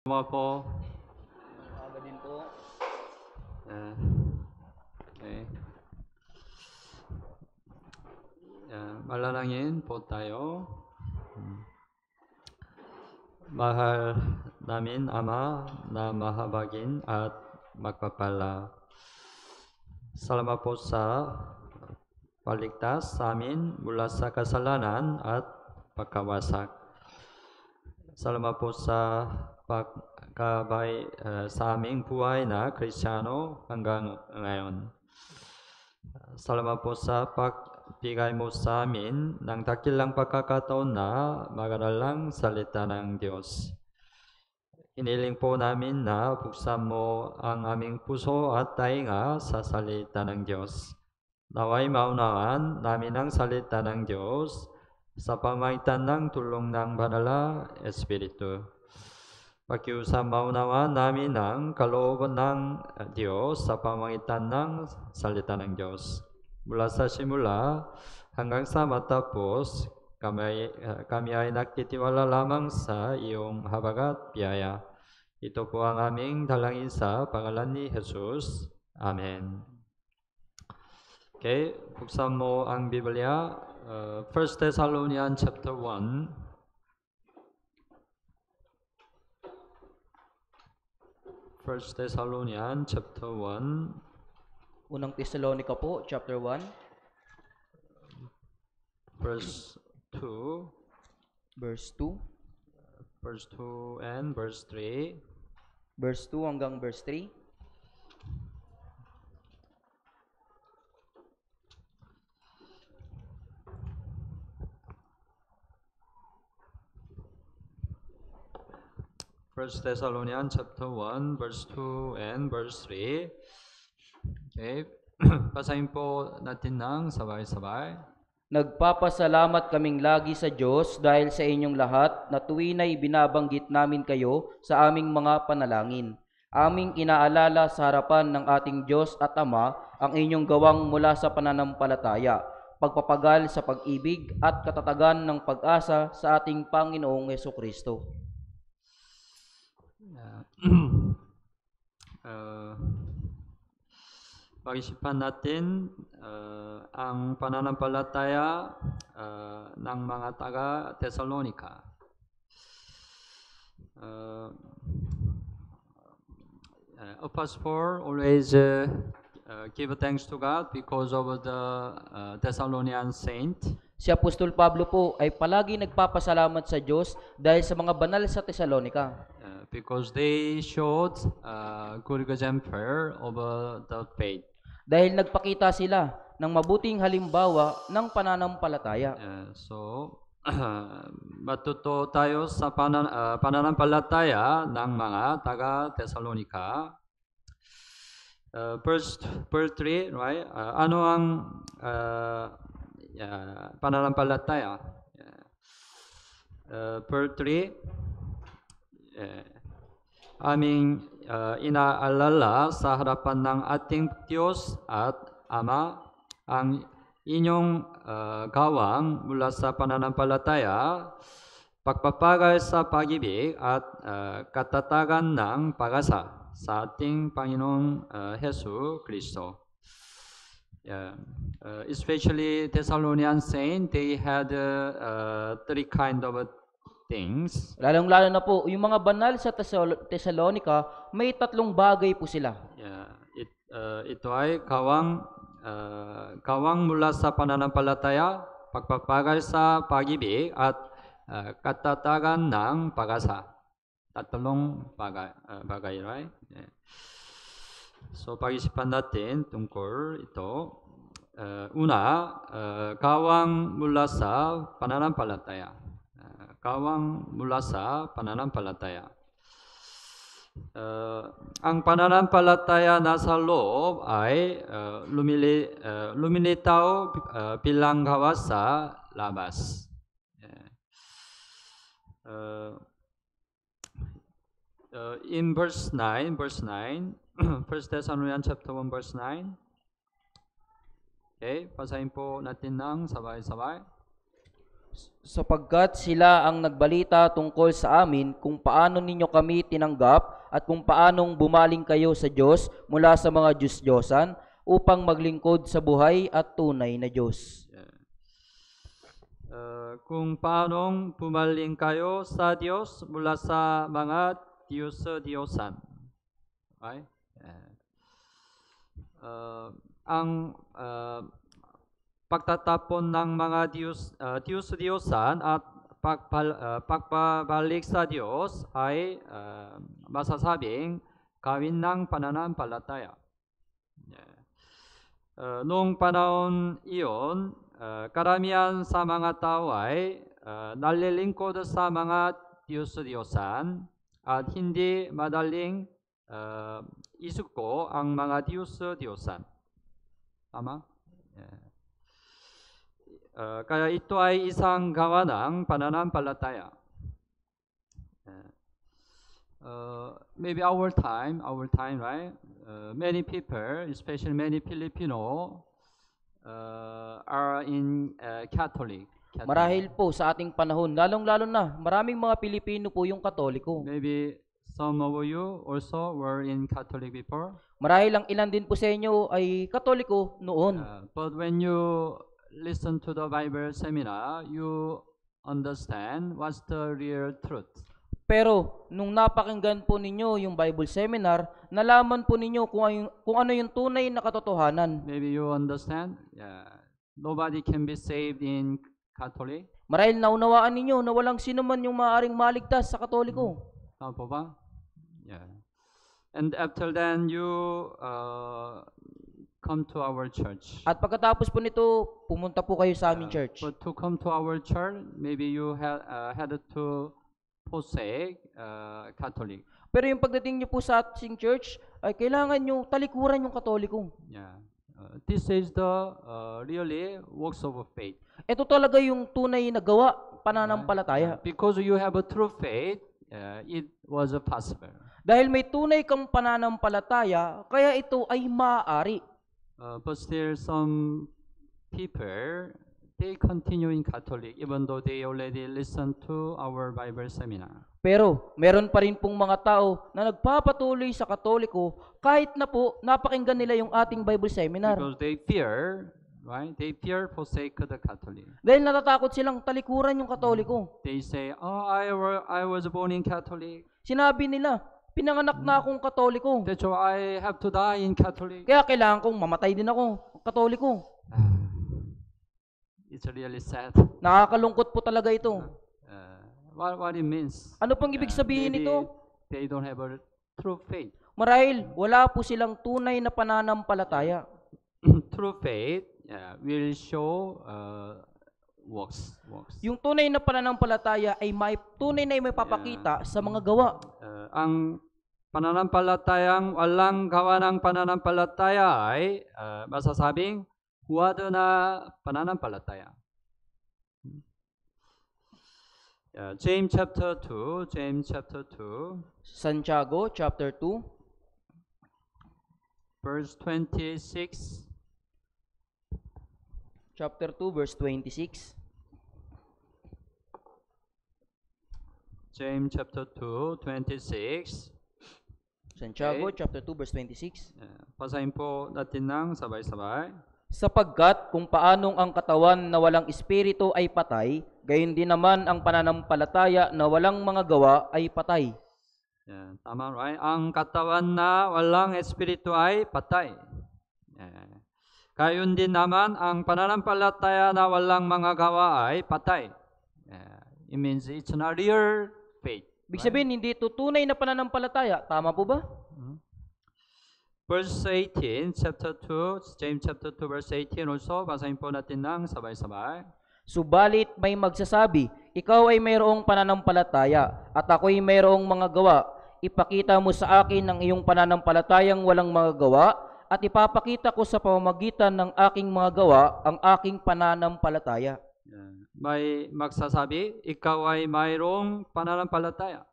Mga po. Aga din po. Okay. Manalangin po tayo. Mahal namin Ama na mahabagin at magpapala. Salamat po sa paligtas sa amin mula sa kasalanan at pagkawasak. Salamat po sa pagkabay sa aming buhay na Kristiyano hanggang ngayon. Salamat po sa pagbigay mo sa amin ng dakilang pagkakataon na mag-aralang salita ng Diyos. Hiniling po namin na buksan mo ang aming puso at tainga sa salita ng Diyos. Naway maunawaan namin ang salita ng Diyos sa pamamagitan ng tulong ng Banal na Espiritu. Pakiusap maunawaan namin ang kalooban ng Diyos sa pamamagitan ng salita ng Diyos. Mula sa simula hanggang sa matapos, kami ay nagtitiwala lamang sa iyong habag at biyaya. Ito po ang aming dalangin sa pangalan ni Jesus. Amen. Okay, buksan mo ang Biblia. 1 Thessalonians chapter 1. 1 Thessalonians chapter 1. Unang Tesalonica po, chapter 1. Verse 2. Verse 2. Verse 2 and verse 3. Verse 2 hanggang verse 3. First Thessalonians chapter 1, verse 2 and verse 3. Okay. Basahin po natin ng sabay-sabay. Nagpapasalamat kaming lagi sa Diyos dahil sa inyong lahat na tuwin ay binabanggit namin kayo sa aming mga panalangin. Aming inaalala sa harapan ng ating Diyos at Ama ang inyong gawang mula sa pananampalataya, pagpapagal sa pag-ibig at katatagan ng pag-asa sa ating Panginoong Hesukristo. Pag-isipan natin ang pananampalataya ng mga taga-Thessalonica. Apostle Paul always give thanks to God because of the Thessalonian saint. Si Apostol Pablo po ay palagi nagpapasalamat sa Diyos dahil sa mga banal sa Thessalonica. Because they showed good example of the faith. Dahil nagpakita sila ng mabuting halimbawa ng pananampalataya. So, matuto tayo sa pananampalataya ng mga taga-Thessalonica. Verse 3, right? Ano ang pananampalataya? Verse 3, aming inaalala sa harapan ng ating Diyos at Ama ang inyong gawang mula sa pananampalataya, pagpapagal sa pag-ibig at katatagan ng pag-asa sa ating Panginoong Hesu Kristo. Especially Thessalonian saints, they had three kind of things. Lalong-lalo na po, yung mga banal sa Thessalonica, may tatlong bagay po sila. Ito ay kawang mula sa pananampalataya, pagpapagal sa pag-ibig at katatagan ng pag-asa. Tatlong bagay, right? So, pag-isipan natin tungkol ito. Una, kawang mula sa pananampalataya. Kawang mula sa pananampalataya. Ang pananampalataya nasa loob ay lumilitaw bilang gawa sa labas. In verse 9, 1 Thessalonians chapter 1 verse 9. Okay, basahin po natin ng sabay-sabay. sapagkat sila ang nagbalita tungkol sa amin kung paano ninyo kami tinanggap at kung paanong bumaling kayo sa Diyos mula sa mga Diyos-Diyosan upang maglingkod sa buhay at tunay na Diyos. Kung paanong bumaling kayo sa Diyos mula sa mga Diyos-Diyosan. Right? Ang pagtatapon ng mga Diyos-Diyosan at pagbabalik sa Diyos ay masasabing gawin ng pananampalataya. Noong panahon iyon, karamihan sa mga tao ay nalilingkod sa mga Diyos-Diyosan at hindi madaling isuko ang mga Diyos-Diyosan. Tama? Kaya ito ay isang gawa ng pananampalataya. Maybe our time, right? Many people, especially many Filipino, are in Catholic. Marahil po sa ating panahon, lalong-lalo na, maraming mga Pilipino po yung Katoliko. Maybe some of you also were in Catholic before. Marahil ang ilan din po sa inyo ay Katoliko noon. But when you listen to the Bible seminar, you understand what's the real truth. Pero nung napakinggan po ninyo yung Bible seminar, nalaman po ninyo kung ano yung tunay na katotohanan. Maybe you understand, nobody can be saved in Catholic. Marahil naunawaan ninyo na walang sino man yung maaaring maligtas sa Katoliko. Tama po ba? And after then, you come to our church. At pagkatapos po nito, pumunta po kayo sa aming church. But to come to our church, maybe you had to forsake Catholic. Pero yung pagdating niyo po sa ating church, ay kailangan nyo talikuran yung Katoliko. This is the really works of faith. Ito talaga yung tunay na gawa, pananampalataya. Because you have a true faith, it was possible. Dahil may tunay kang pananampalataya, kaya ito ay maaari. But still some people, they continue in Catholic even though they already listened to our Bible seminar. Pero meron pa rin pong mga tao na nagpapatuloy sa Katoliko kahit na po napakinggan nila yung ating Bible seminar. Because they fear, right? They fear forsake the Catholic. Dahil natatakot silang talikuran yung Katoliko. They say, "Oh, I was born in Catholic. Sinabi nila, pinanganak na akong Katoliko. That's why I have to die in Catholic." Kaya kailangan kong mamatay din ako, Katoliko. It's really sad. Nakakalungkot po talaga ito. What it means? Ano pang ibig sabihin Maybe nito? they don't have a true faith. Marahil wala po silang tunay na pananampalataya. True faith will show works. Yung tunay na pananampalataya ay tunay na may papakita sa mga gawa. Ang pananampalatayang walang gawa ng pananampalataya ay masasabing huwad na pananampalataya. James chapter 2. Santiago chapter 2. Verse 26. Chapter 2 verse 26. James chapter 2, 26. Santiago Okay. chapter 2 verse 26. Basahin po natin ng sabay-sabay. Sapagkat kung paanong ang katawan na walang espiritu ay patay, gayon din naman ang pananampalataya na walang mga gawa ay patay. Tama, right? Ang katawan na walang espiritu ay patay. Gayon din naman ang pananampalataya na walang mga gawa ay patay. It means it's not real faith. Ibig sabihin, hindi ito tunay na pananampalataya. Tama po ba? Verse 18, chapter 2, James chapter 2, verse 18 also, basahin po natin ng sabay-sabay. Subalit may magsasabi, ikaw ay mayroong pananampalataya at ako'y mayroong mga gawa. Ipakita mo sa akin ang iyong pananampalatayang walang mga gawa at ipapakita ko sa pamamagitan ng aking mga gawa ang aking pananampalataya. May magsasabi, ikaw ay mayroong pananampalataya.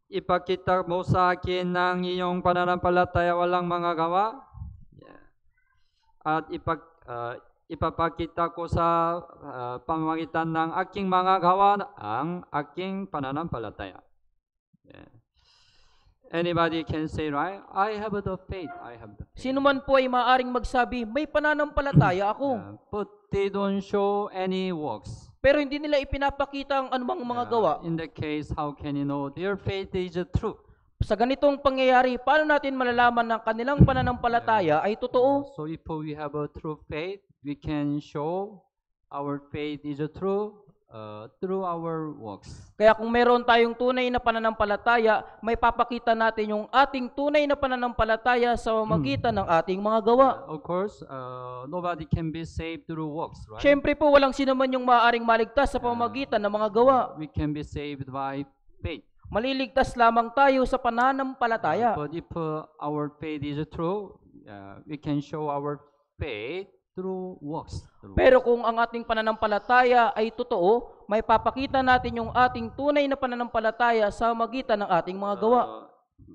Ipakita mo sa akin ng iyong pananampalataya walang mga gawa. At ipapakita ko sa pamamagitan ng aking mga gawa ang aking pananampalataya. Yeah. Anybody can say, right? I have the faith. I have the faith. Sino man po ay maaaring magsabi, may pananampalataya ako. Yeah, but they don't show any works. Pero hindi nila ipinapakita ang anumang mga gawa. In that case, how can you know their faith is true? Sa ganitong pangyayari, paano natin malalaman na kanilang pananampalataya ay totoo? So if we have a true faith, we can show our faith is true through our works. Kaya kung meron tayong tunay na pananampalataya, may papakita natin yung ating tunay na pananampalataya sa pamamagitan ng ating mga gawa. Of course, nobody can be saved through works, right? Siyempre po, walang sino man yung maaaring maligtas sa pamamagitan ng mga gawa. We can be saved by faith. Maliligtas lamang tayo sa pananampalataya. But if our faith is true, we can show our faith through works. Pero kung ang ating pananampalataya ay totoo, may papakita natin yung ating tunay na pananampalataya sa magitan ng ating mga gawa.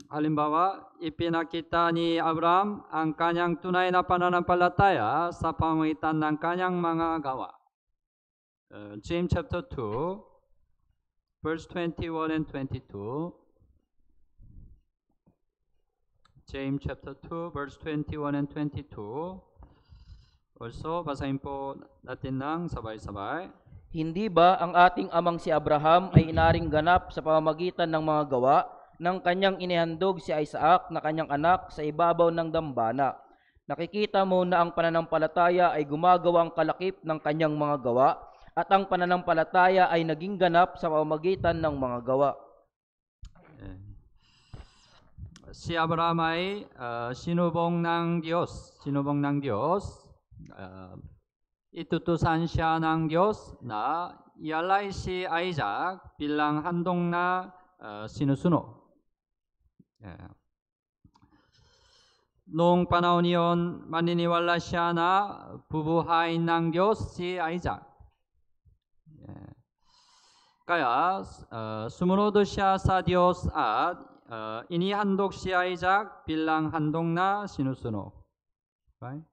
Halimbawa, ipinakita ni Abraham ang kanyang tunay na pananampalataya sa pamamagitan ng kanyang mga gawa. James chapter 2, verse 21 and 22. James chapter 2, verse 21 and 22. Also, basahin po natin ng sabay-sabay. Hindi ba ang ating amang si Abraham ay inaring ganap sa pamamagitan ng mga gawa ng kanyang inihandog si Isaac na kanyang anak sa ibabaw ng dambana? Nakikita mo na ang pananampalataya ay gumagawa ang kalakip ng kanyang mga gawa at ang pananampalataya ay naging ganap sa pamamagitan ng mga gawa. Si Abraham ay sinubong ng Diyos. Itutusan siya ng Diyos na ialay si Isaac bilang handog na sinusunod. Noong panahon iyon, maniniwala siya na bubuhayin ng Diyos si Isaac. Kaya sumunod siya sa Diyos at inihandog si Isaac bilang handog na sinusunod. Right?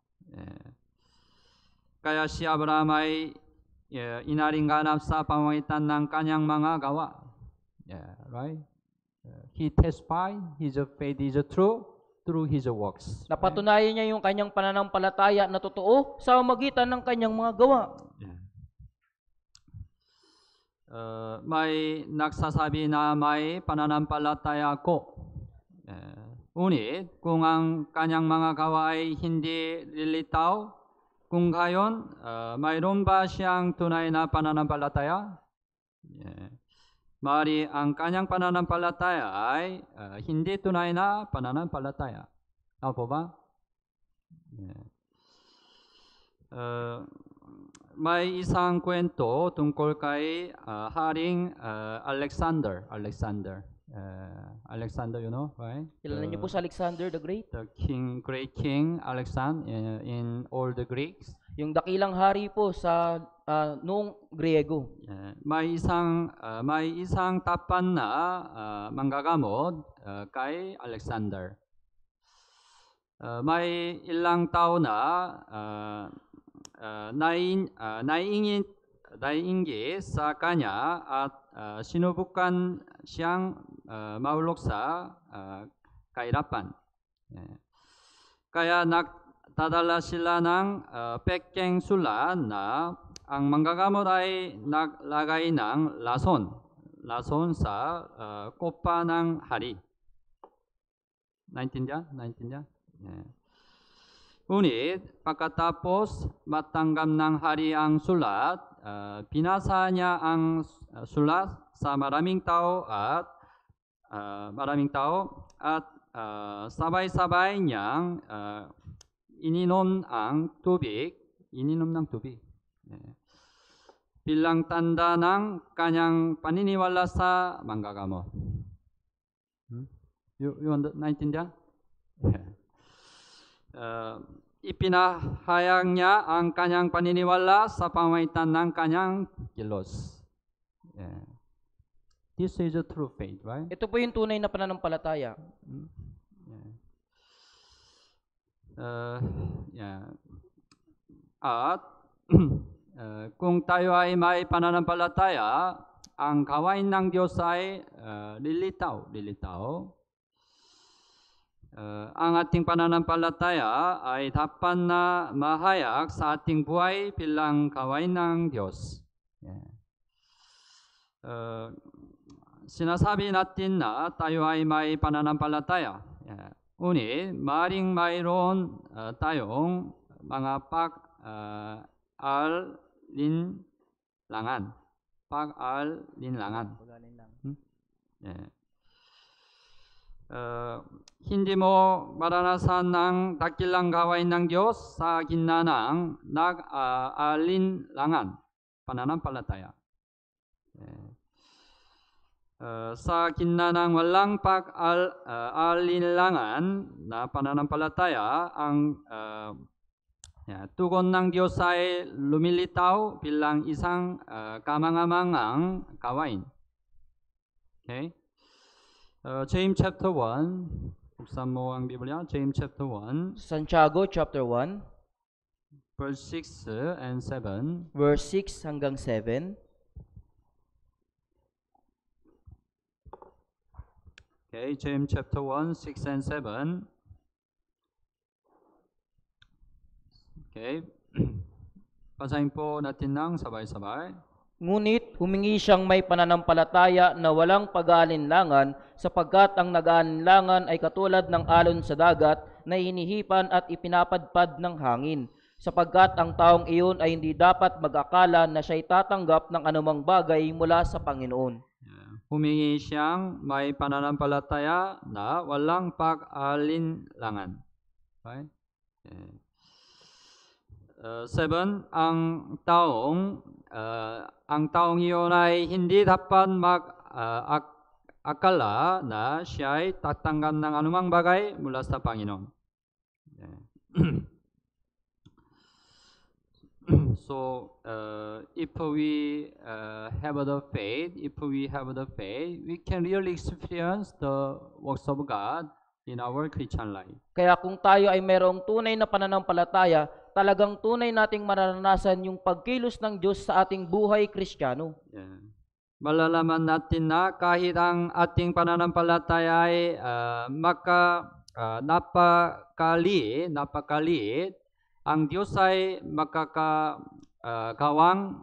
Kaya si Abraham ay inaring ganap sa pamamagitan ng kanyang mga gawa. Right? He testified his faith is true through his works. Napatunayan niya yung kanyang pananampalataya na totoo sa pamamagitan ng kanyang mga gawa. May nagsasabi na may pananampalataya ako. Ngunit kung ang kanyang mga gawa ay hindi lilitaw, kung gayon, mayroon ba siyang tunay na pananampalataya? Mari ang kanyang pananampalataya ay hindi tunay na pananampalataya. Ano po ba? May isang kwento tungkol kay Haring Alexander. Alexander, you know, right? Kilala niyo po sa Alexander the Great? The great king Alexander in all the Greeks. Yung dakilang hari po sa noong Griego. May isang tapan na manggagamot kay Alexander. May ilang tao na naiinggit sa kanya at sinubukan siyang mahulog sa kahirapan. Kaya nagdadala sila ng pekeng sulat na ang manggagamot ay naglagay ng lason sa kopa ng hari. Naintindihan? Ngunit pagkatapos matanggap ng hari ang sulat, binasa niya ang sulat sa maraming tao at sabay-sabay niyang ininom ng tubig. Bilang tanda ng kanyang paniniwala sa manggagamot. Naintindihan? Ipinahayag niya ang kanyang paniniwala sa pamamagitan ng kanyang kilos. This is a true faith, right? Ito po yung tunay na pananampalataya. At kung tayo ay may pananampalataya, ang gawain ng Diyos ay lilitaw. Ang ating pananampalataya ay dapat na mahayag sa ating buhay bilang gawain ng Diyos. Sinasabi natin na tayo ay may pananampalataya. Ngunit maaaring mayroon tayong mga pag-alinlangan. Hindi mo maranasan ng dakilang gawain ng Diyos sa gitna ng nag-alinlangan, pananampalataya. Sa gitna ng walang pag-alinlangan na pananampalataya, ang tugon ng Diyos ay lumilitaw bilang isang kamangamangang gawain. Okay? James chapter 1, buksan mo ang Biblia, James chapter 1, Santiago chapter 1, verse 6 and 7. verse 6 hanggang 7. Okay, James chapter 1, 6 and 7. Okay, basahin po natin ng sabay-sabay. Ngunit humingi siyang may pananampalataya na walang pag-aalinlangan, sapagkat ang nag-aalinlangan ay katulad ng alon sa dagat na hinihipan at ipinapadpad ng hangin, sapagkat ang taong iyon ay hindi dapat mag-akala na siya'y tatanggap ng anumang bagay mula sa Panginoon. Humingi siyang may pananampalataya na walang pag-alinlangan. Okay? 7, ang taong iyon ay hindi dapat mag-akala na siya ay tatanggap ng anumang bagay mula sa Panginoon. So, if we have the faith, we can really experience the works of God in our Christian life. Kaya kung tayo ay mayroong tunay na pananampalataya, talagang tunay nating mararanasan yung pagkilos ng Diyos sa ating buhay Kristiyano. Malalaman natin na kahit ang ating pananampalataya ay napakaliit, ang Diyos ay makakagawang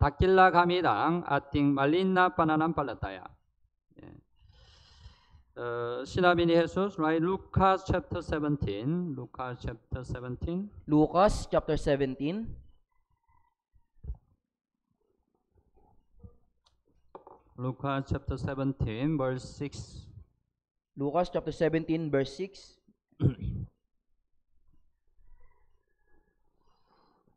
dakila gamit ang ating malin na pananampalataya. Sinabi ni Jesus, right? Lucas chapter 17. Lucas chapter 17. Lucas chapter 17, verse 6. Lucas chapter 17, verse 6.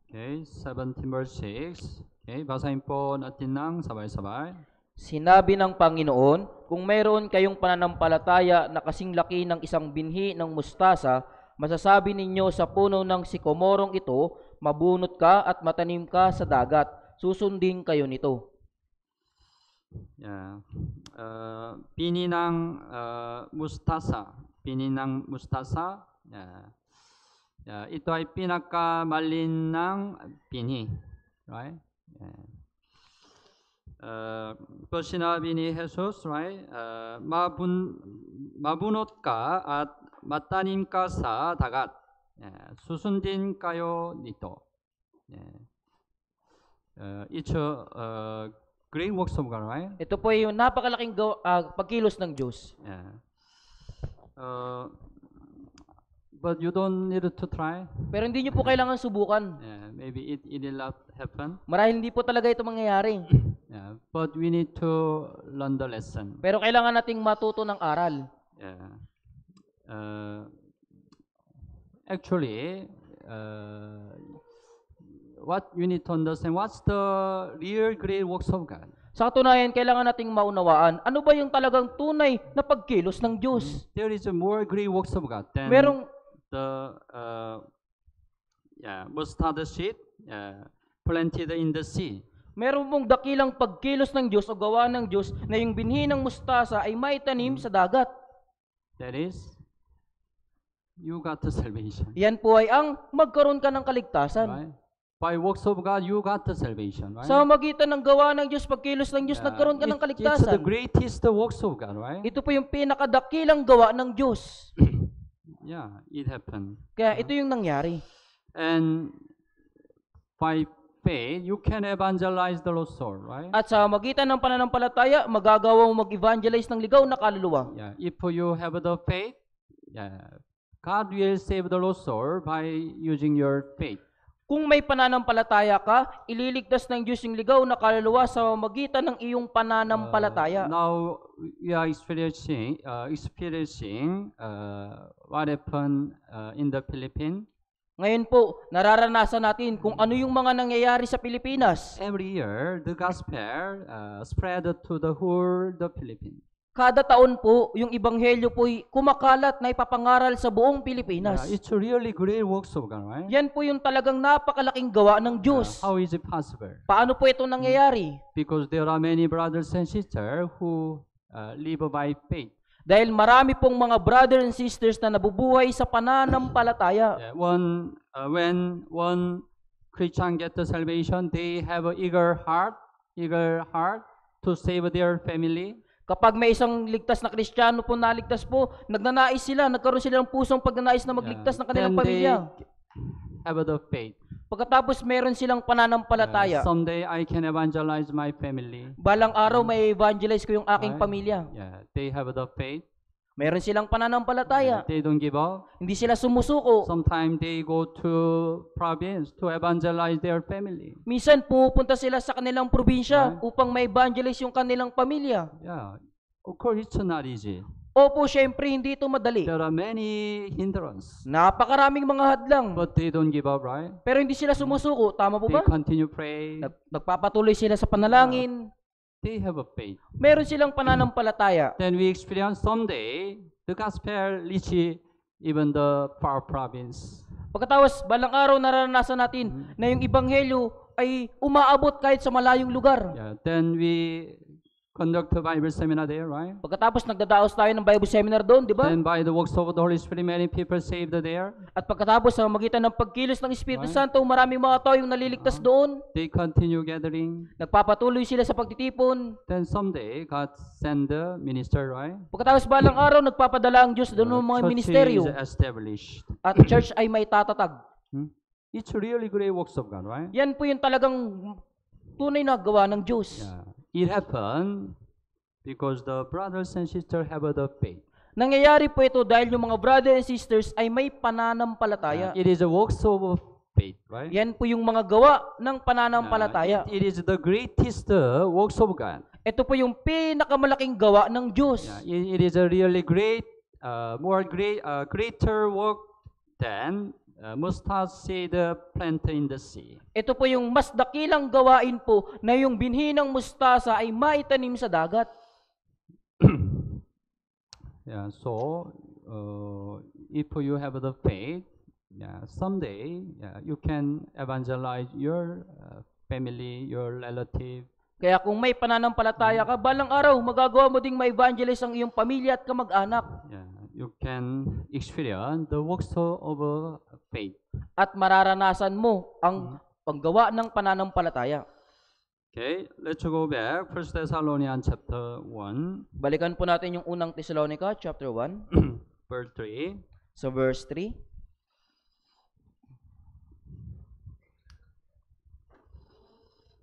Okay, 17 verse 6. Okay, basahin po natin ng sabay-sabay. Sinabi ng Panginoon, kung mayroon kayong pananampalataya na kasing laki ng isang binhi ng mustasa, masasabi ninyo sa puno ng sikomorong ito, mabunot ka at matanim ka sa dagat, susundin kayo nito. Bini ng mustasa. Ito ay pinakamalin ng bini. Right? 또 sinabi ni Jesus, right? Mabunot ka at matanim ka sa dagat. Susundin kayo nito. It's a great works of God, right? Ito po yung napakalaking pagkilos ng Diyos. But you don't need to try. Pero hindi nyo po kailangan subukan. Maybe it will not happen. Marahil hindi po talaga ito mangyayari. But we need to learn the lesson. Pero kailangan nating matuto ng aral. Actually, what you need to understand, what's the real great works of God? Sa katunayan, kailangan nating maunawaan, ano ba yung talagang tunay na pagkilos ng Diyos? There is a more great works of God than the mustard seed planted in the sea. Meron mong dakilang pagkilos ng Diyos o gawa ng Diyos na yung binhi ng mustasa ay maitanim sa dagat. That is you got the salvation. Yan po ay ang magkaroon ka ng kaligtasan. Right? By works of God, you got the salvation, right? Sa magitan ng gawa ng Diyos, pagkilos ng Diyos, nagkaroon ka ng It's the kaligtasan. greatest works of God, right? Ito po yung pinakadakilang gawa ng Diyos. Yeah, it happened. Kaya ito yung nangyari. And by faith, you can evangelize the lost soul, right? At sa magitan ng pananampalataya, magagawa mo mag-evangelize ng ligaw na kaluluwa. Yeah, if you have the faith, yeah, God will save the lost soul by using your faith. Kung may pananampalataya ka, ililigtas ng Diyos yung ligaw na kaluluwa sa magitan ng iyong pananampalataya. Now we are experiencing what happened in the Philippines. Ngayon po, nararanasan natin kung ano yung mga nangyayari sa Pilipinas. Every year, the gospel spread to the whole the Philippines. Kada taon po, yung ebanghelyo po'y kumakalat na ipapangaral sa buong Pilipinas. It's really great works of God, right? Yan po yung talagang napakalaking gawa ng Diyos. How is it possible? Paano po ito nangyayari? Because there are many brothers and sisters who live by faith. Dahil marami pong mga brothers and sisters na nabubuhay sa pananampalataya. Yeah, when one Christian get the salvation, they have an eager heart to save their family. Kapag may isang ligtas na Kristiyano po naligtas po, nagnanais sila, nagkaroon sila ng pusong pagnanais na magligtas ng kanilang Then pamilya. they have the faith. Pagkatapos meron silang pananampalataya. Someday I can evangelize my family. Balang araw may evangelize ko yung aking Right. pamilya. Yeah, they have the faith. Meron silang pananampalataya. They don't give up. Hindi sila sumusuko. Sometimes they go to province to evangelize their family. Minsan pupunta sila sa kanilang probinsya upang ma-evangelize yung kanilang pamilya. Yeah, of course it's not easy. Opo, syempre hindi ito madali. There are many hindrances, Napakaraming mga hadlang. but they don't give up, right? Pero hindi sila sumusuko. Tama po They ba? continue pray. Nagpapatuloy sila sa panalangin. They have a faith. Meron silang pananampalataya. Then we experience someday the gospel reach even the far province. Pagkatapos, balang araw nararanasan natin na yung ebanghelyo ay umaabot kahit sa malayong lugar. Yeah. Then we conduct a Bible seminar there, right? Pagkatapos nagdadaos tayo ng Bible seminar doon, di ba? Then by the works of the Holy Spirit, many people saved there. At pagkatapos sa magitan ng pagkilos ng Espiritu Santo, maraming mga tao yung naliligtas doon. They continue gathering. Nagpapatuloy sila sa pagtitipon. Then someday God send the minister, right? Pagkatapos balang araw, nagpapadala ang Diyos doon ng mga Church ministeryo. is established. At church ay may tatatag. It's really great works of God, right? Yan po yung talagang tunay na gawa ng Diyos. Yeah. It happened because the brothers and sisters have the faith. Nangyayari po ito dahil yung mga brothers and sisters ay may pananampalataya. It is a works of faith, right? Yan po yung mga gawa ng pananampalataya. It is the greatest works of God. Ito po yung pinakamalaking gawa ng Diyos. Yeah, it is a really great, greater work than mustard seed planted in the sea. Ito po yung mas dakilang gawain po na yung binhi ng mustasa ay maitanim sa dagat. Yeah, so if you have the faith, yeah, someday you can evangelize your family, your relative. Kaya kung may pananampalataya ka, balang araw magagawa mo ding ma-evangelize ang iyong pamilya at kamag-anak. Yeah, you can experience the works of faith. At mararanasan mo ang paggawa ng pananampalataya. Okay, let's go back. 1 Thessalonians chapter 1, Balikan po natin yung unang Tesalonica, chapter 1, verse 3. sa verse 3.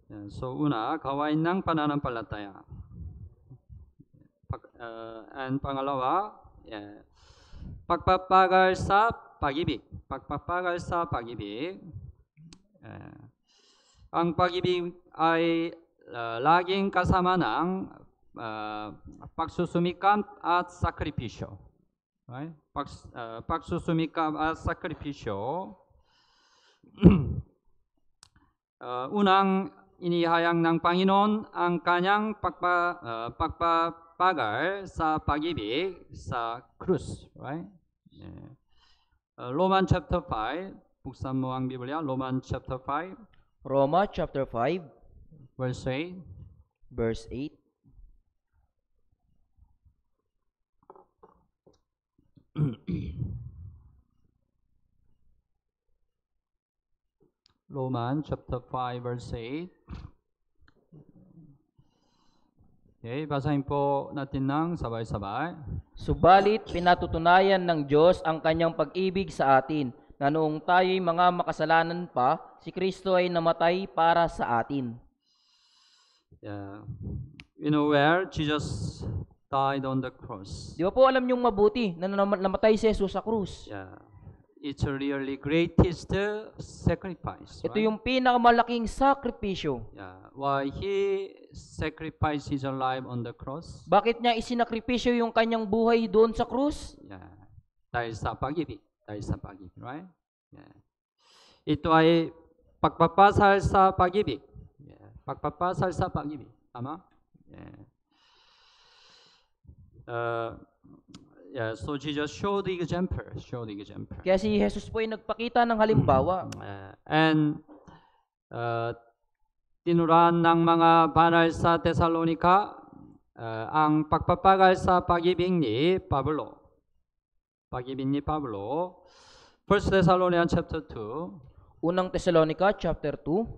Yeah, so una, gawain ng pananampalataya. And pangalawa, pagpapagal sa pag-ibig. Pagpapagal sa pag-ibig. Ang pag-ibig ay laging kasama ng pagsusumikap at sakripisyo. Right? Pagsusumikap at sakripisyo. Unang inihayag ng Panginoon ang kanyang pagpapagal sa pag-ibig sa krus, right? Yeah. Roman chapter 5, buksan mo ang Biblia, Roman chapter 5, Roma chapter 5, verse 8. verse 8. Romans chapter 5 verse 8. Okay, basahin po natin ng sabay-sabay. Subalit pinatutunayan ng Diyos ang kanyang pag-ibig sa atin, na noong tayo'y mga makasalanan pa, si Kristo ay namatay para sa atin. Yeah. You know where Jesus died on the cross. Di ba po alam niyong mabuti na namatay si Jesus sa krus? Yeah. It's a really greatest sacrifice. Ito Right? yung pinakamalaking sakripisyo. Yeah. Why he sacrificed his life on the cross? Bakit niya isinakripisyo yung kanyang buhay doon sa krus? Yeah. Dahil sa pag-ibig. Dahil sa pag-ibig, right? Yeah. Ito ay pagpapasal sa pag-ibig. Yeah. Pagpapasal sa pag-ibig. Tama? Yeah. Yeah, so Jesus showed the example. Kaya si Jesus po ay nagpakita ng halimbawa. And tinuruan ng mga banal sa Tesalonika ang pagpapagal sa pag-ibig ni Pablo. Pag-ibig ni Pablo. 1 Thessalonians chapter 2. Unang Tesalonica chapter 2.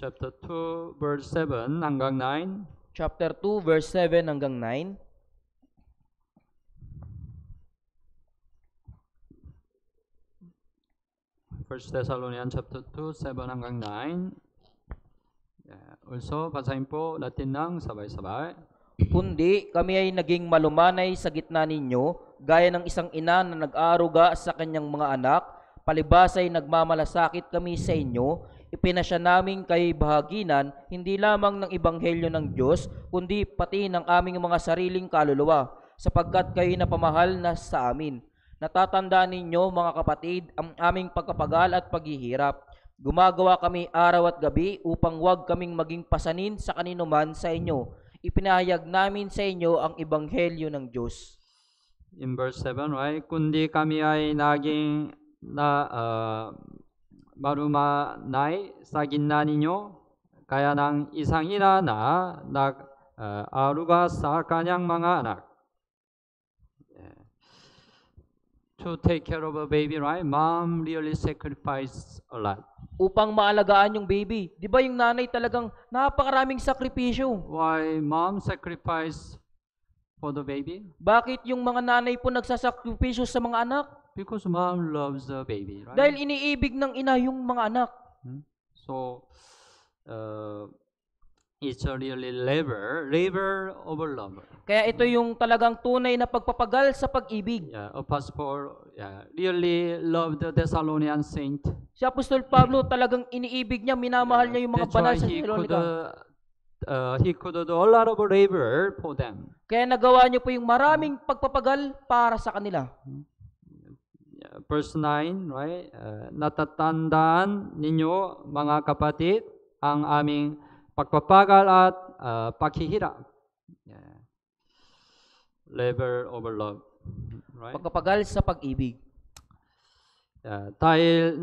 Chapter 2 verse 7 hanggang 9. Chapter 2 verse 7 hanggang 9. First Thessalonians chapter 2, 7 hanggang 9. Yeah. Also, basahin po natin ng sabay-sabay. Kundi kami ay naging malumanay sa gitna ninyo, gaya ng isang ina na nag-aaruga sa kanyang mga anak, palibas ay nagmamalasakit kami sa inyo, ipinasya namin kay bahaginan, hindi lamang ng ebanghelyo ng Diyos, kundi pati ng aming mga sariling kaluluwa, sapagkat kayo napamahal na sa amin. Natatandaan ninyo, mga kapatid, ang aming pagkapagal at paghihirap. Gumagawa kami araw at gabi upang huwag kaming maging pasanin sa kaninuman sa inyo. Ipinahayag namin sa inyo ang ebanghelyo ng Diyos. In verse 7, right? Kundi kami ay naging marumanay sa gitna ninyo, kaya ng isang ina na nag-aruga sa kanyang mga anak. To take care of a baby, right? Mom really sacrificed a lot. Upang maalagaan yung baby. Di ba yung nanay talagang napakaraming sakripisyo? Why mom sacrificed for the baby? Bakit yung mga nanay po nagsasakripisyo sa mga anak? Because mom loves the baby, right? Dahil iniibig ng ina yung mga anak. So, it's a really labor over love. Kaya ito yung talagang tunay na pagpapagal sa pag-ibig. Yeah, Apostle really loved the Thessalonian saint. Si Apostol Pablo talagang iniibig niya, minamahal niya yung mga That's banal why sa Thessalonica. he could do a lot of labor for them. Kaya nagawa niyo po yung maraming pagpapagal para sa kanila. Verse 9, right? Natatandaan ninyo, mga kapatid, ang aming pagpapagal at paghihirap. Yeah. Labor over love. Right? Pagpapagal sa pag-ibig. Dahil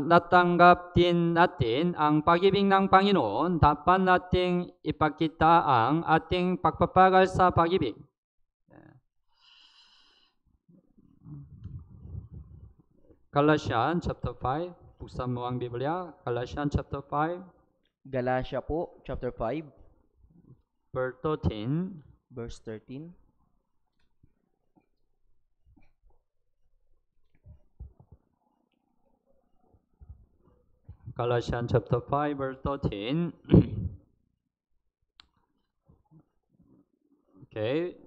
natanggap din natin ang pag-ibig ng Panginoon, dapat nating ipakita ang ating pagpapagal sa pag-ibig. Galatians chapter 5. Buksan mo ang Biblia. Galatians chapter 5. Galatia po, chapter 5, Verse 13. verse 13. Galatians chapter 5, verse 13. Okay.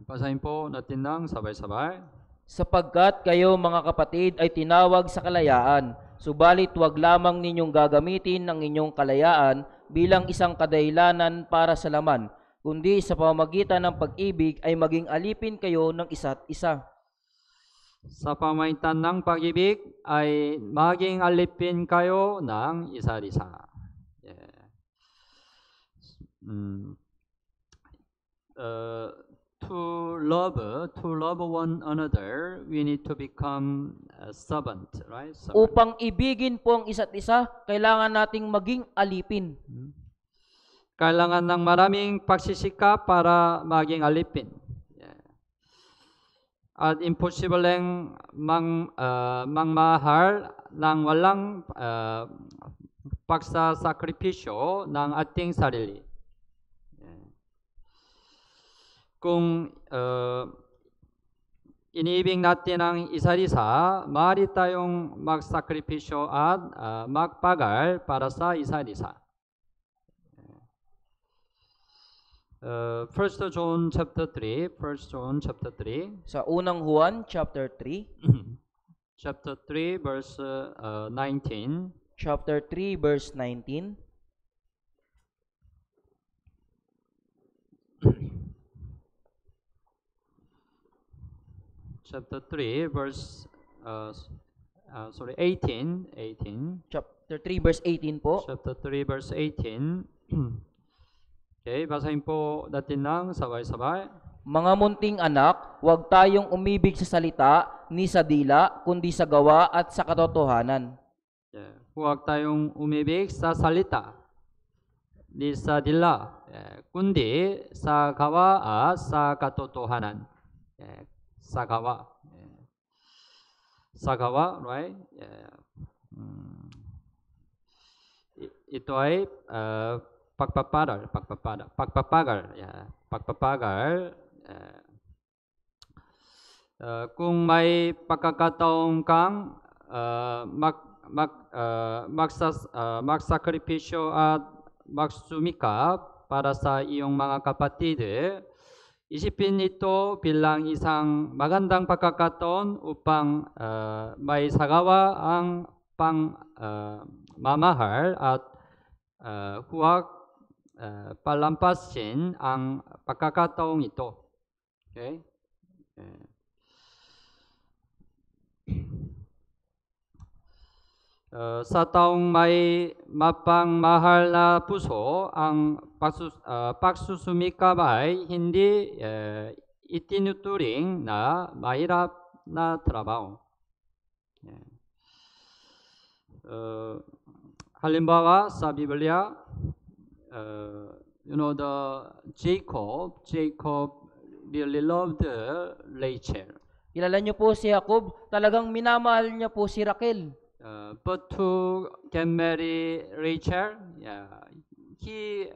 Basahin po natin ng sabay-sabay. Sapagkat kayo mga kapatid ay tinawag sa kalayaan, subalit wag lamang ninyong gagamitin ang inyong kalayaan bilang isang kadahilanan para sa laman, kundi sa pamamagitan ng pag-ibig ay maging alipin kayo ng isa't isa. Sa pamamagitan ng pag-ibig ay maging alipin kayo ng isa't isa. Yeah. To love one another, we need to become a servant, right? Servant. Upang ibigin po ang isa't isa, kailangan nating maging alipin. Kailangan ng maraming pagsisikap para maging alipin. at imposibleng magmahal ng walang pagsasakripisyo ng ating sarili. Kung iniibig natin ang isa't isa, maaari tayong magsakripisyo at magpagal para sa isa't isa. 1 John chapter 3, 1 John chapter 3, Sa unang Juan chapter 3, chapter 3 verse 19. chapter 3 verse 19. Chapter 3 verse 18. Chapter 3 verse 18 po. Chapter 3 verse 18. Okay, basahin po natin ng sabay-sabay. Mga munting anak, huwag tayong umibig sa salita ni sa dila, kundi sa gawa at sa katotohanan. Yeah. Huwag tayong umibig sa salita ni sa dila, kundi sa gawa at sa katotohanan. Sa gawa. Sa gawa, right? Ito ay pagpapagal. Kung may pagkakataong kang magsakripisyo at magsumikap para sa iyong mga kapatid, isipin ito bilang isang magandang pagkakataon upang may sagawa ang pangmamahal at huwag palampasin ang pagkakataong ito. Okay? Sa taong may mapangmahal na puso, ang pagsusumikap ay hindi itinuturing na mahirap na trabaho. Halimbawa sa Biblia, Jacob really loved Rachel. Kilala niyo po si Jacob, talagang minamahal niya po si Raquel. But to get marry Rachel, he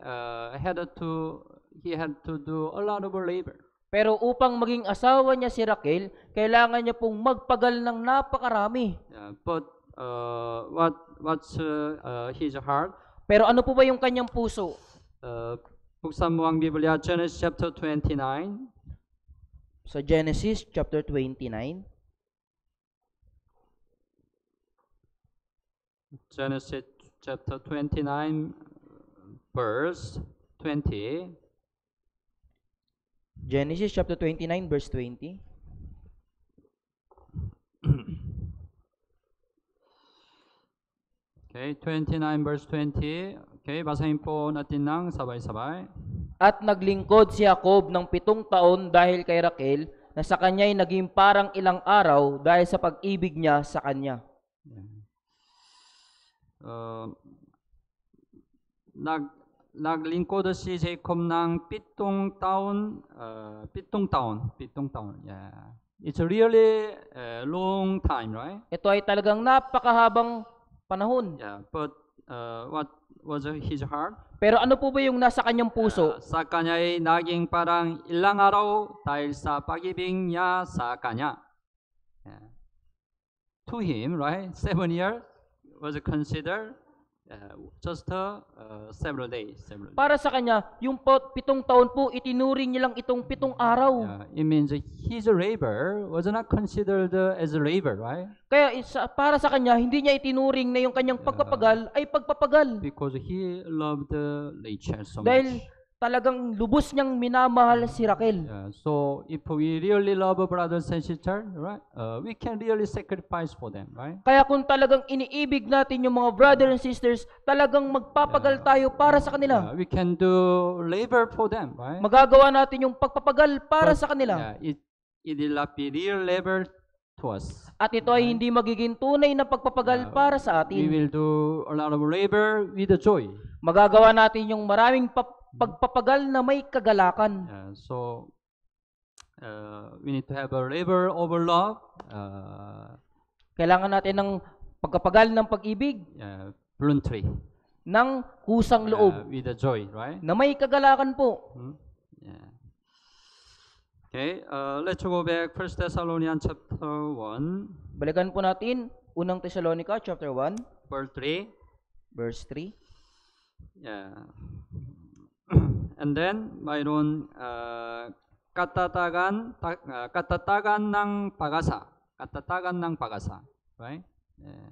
had to do a lot of labor. Pero upang maging asawa niya si Raquel, kailangan niya pong magpagal ng napakarami. But what's his heart? Pero ano po ba yung kanyang puso? Buksan mo ang Biblia, Genesis chapter 29. Sa Genesis chapter 29. Genesis chapter 29 verse 20. Genesis chapter 29 verse 20. Okay, 29 verse 20. Okay, basahin po natin ng sabay-sabay. At naglingkod si Jacob ng 7 taon dahil kay Raquel, na sa kanya'y naging parang ilang araw dahil sa pag-ibig niya sa kanya. Naglingkod si Jacob ng 7 taon. Yeah. It's a really long time, right? Ito ay talagang napakahabang panahon. Yeah, but what was his heart? Pero ano po ba yung nasa kanyang puso? Sa kanya'y naging parang ilang araw dahil sa pag-ibig niya sa kanya. Yeah. To him, right? 7 years was considered just several days. Para sa kanya, yung 7 taon po, itinuring niya lang itong 7 araw. It means his labor was not considered as a labor, right? Kaya para sa kanya, hindi niya itinuring na yung kanyang pagpapagal ay pagpapagal. Because he loved Rachel so Dahil much. talagang lubos niyang minamahal si Raquel. So if we really love brothers and sisters, right, we can really sacrifice for them, right? Kaya kung talagang iniibig natin yung mga brothers and sisters, talagang magpapagal tayo para sa kanila. We can do labor for them, right? Magagawa natin yung pagpapagal para sa kanila. It will not be real labor to us. At ito ay hindi magiging tunay na pagpapagal para sa We atin. will do a lot of labor with joy. Magagawa natin yung maraming pagpapagal na may kagalakan. So We need to have a river of love, Kailangan natin ng pagkapagal ng pag-ibig, voluntary, ng kusang loob, with the joy, right? na may kagalakan po. Yeah. Okay, let's go back 1 Thessalonians chapter 1, Balikan po natin, unang Tesalonica, chapter 1, verse 3. verse 3. Yeah. And then mayroon katatagan ng pag-asa. Katatagan ng pag-asa, right? Yeah.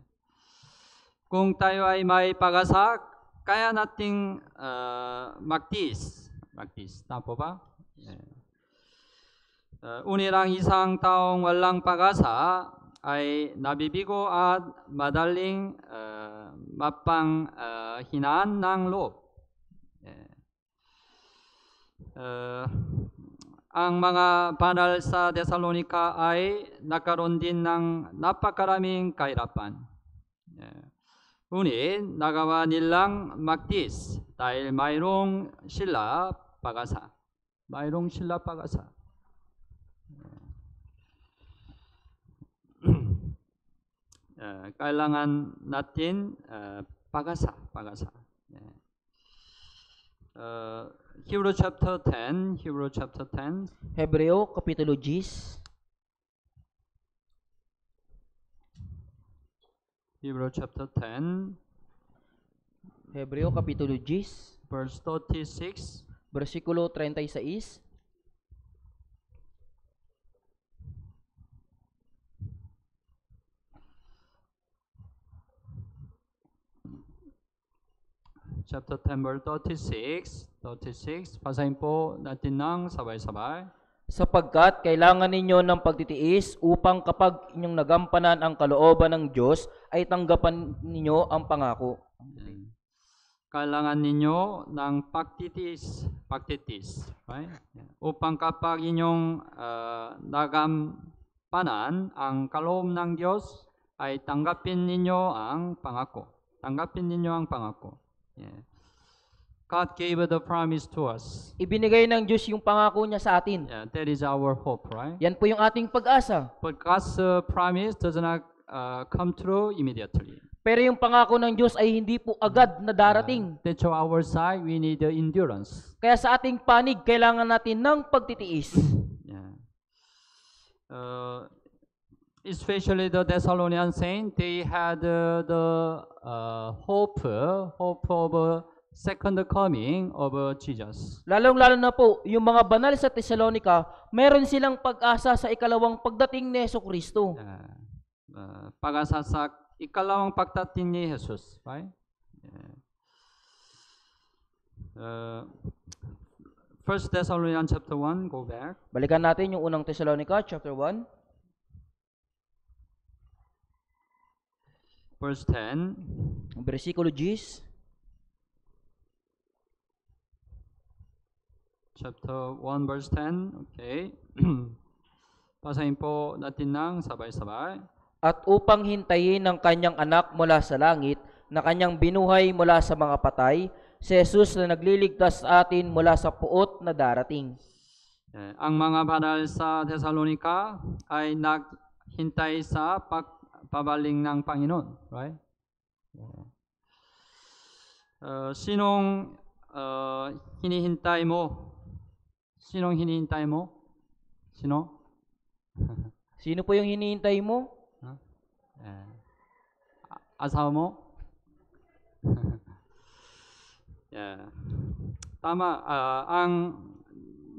Kung tayo ay may pag-asa, kaya nating magtiis. Tama po ba? Yeah. Unirang isang taong walang pag-asa ay nabibigo at madaling mapanghinaan ng loob. Ang mga banal sa Thessalonica ay nagkaroon din ng napakaraming kahirapan. Ngunit nagawa nilang magtiis dahil mayroong sila pag-asa. Kailangan natin pag-asa. Hebrew chapter 10. Hebreo, kapitulo 10. Hebrew chapter 10, Hebreo, kapitulo 10, verse 36. versikulo 36. Chapter 10, verse 36. Basahin po natin ng sabay-sabay. Sapagkat kailangan ninyo ng pagtitiis upang kapag inyong nagampanan ang kalooban ng Diyos, ay tanggapan ninyo ang pangako. Kailangan ninyo ng pagtitiis, right? Upang kapag inyong nagampanan ang kalooban ng Diyos, ay tanggapin ninyo ang pangako. Yeah. God gave the promise to us. Ibinigay ng Diyos yung pangako niya sa atin. Yeah, that is our hope, right? Yan po yung ating pag-asa. But God's promise does not come true immediately. Pero yung pangako ng Diyos ay hindi po agad na darating. That's on our side, we need the endurance. Kaya sa ating panig, kailangan natin ng pagtitiis. Yeah. Especially the Thessalonian saints, they had the hope of second coming of Jesus. Lalong-lalo na po, yung mga banal sa Thessalonica, meron silang pag-asa sa ikalawang pagdating ni Jesucristo. Pag-asa sa ikalawang pagdating ni Jesus, right? First Thessalonians chapter 1, go back. Balikan natin yung unang Thessalonica, chapter 1. Verse 10. Versikulo 10. Chapter 1, verse 10. Okay. Basahin po natin ng sabay-sabay. At upang hintayin ng kanyang anak mula sa langit, na kanyang binuhay mula sa mga patay, si Jesus na nagliligtas sa atin mula sa puot na darating. Ang mga banal sa Thessalonica ay naghintay sa pagbabaling ng Panginoon, right? Sinong hinihintay mo? Sino? Sino po yung hinihintay mo? Asawa mo? Yeah. Tama. Ang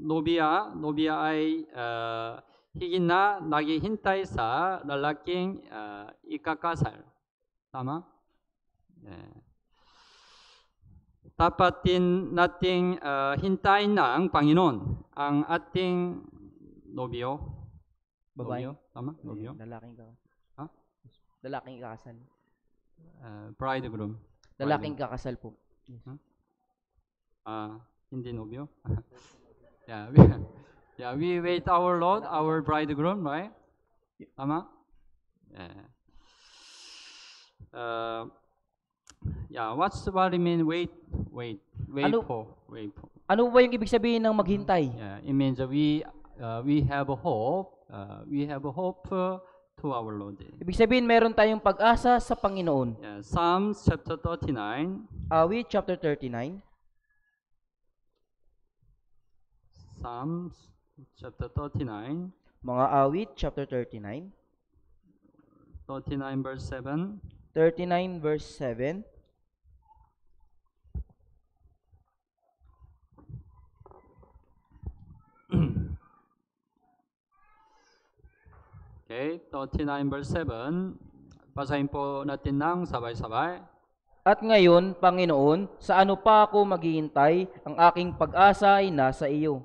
nobya ay higit na naghihintay sa lalaking ikakasal. Tama? Yeah. Dapat din nating hintayin na ang Panginoon, ang ating nobyo. Babae? Nobyo? Tama? Nobyo? Lalaking kakasal. Ha? Lalaking kakasal. Bridegroom. Lalaking kakasal po. Hindi nobyo? We wait our Lord, our bridegroom, right? Tama? What it mean wait Ano- for? Ano ba yung ibig sabihin ng maghintay? It means we we have a hope. We have a hope to our Lord. Ibig sabihin, meron tayong pag-asa sa Panginoon. Yeah, Psalms chapter 39. Awit chapter 39. Psalms chapter 39. Mga awit chapter 39. 39 verse 7. 39 verse 7. Okay, 39 verse 7. Basahin po natin ng sabay-sabay. At ngayon, Panginoon, sa ano pa ako maghihintay? Ang aking pag-asa ay nasa iyo.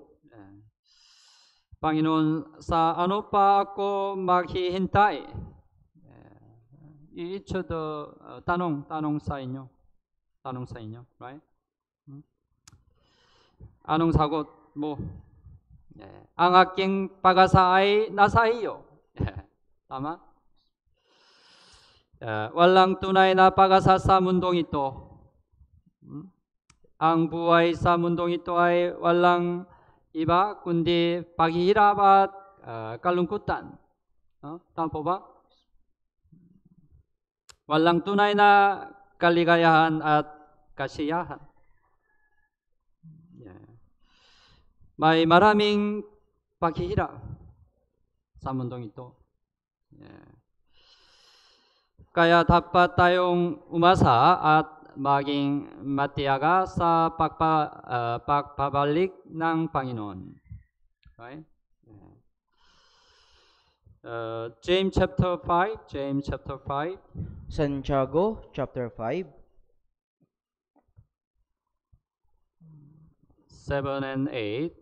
Panginoon, sa ano pa ako maghihintay? Each of the tanong sa inyo. Tanong sa inyo, right? Anong sagot mo? Ang aking pag-asa ay nasa iyo. Tama? Walang tunay na pag-asa sa mundong ito. Ang buhay sa mundong ito ay walang iba kundi paghihirap at kalungkutan. Tama po ba? Walang tunay na kaligayahan at kasiyahan. May maraming paghihirap sa mundong ito. Kaya dapat tayong umasa at maging matiyaga sa pagpabalik ng Panginoon. Right? James chapter 5. James chapter 5. Santiago chapter 5. 7 and 8.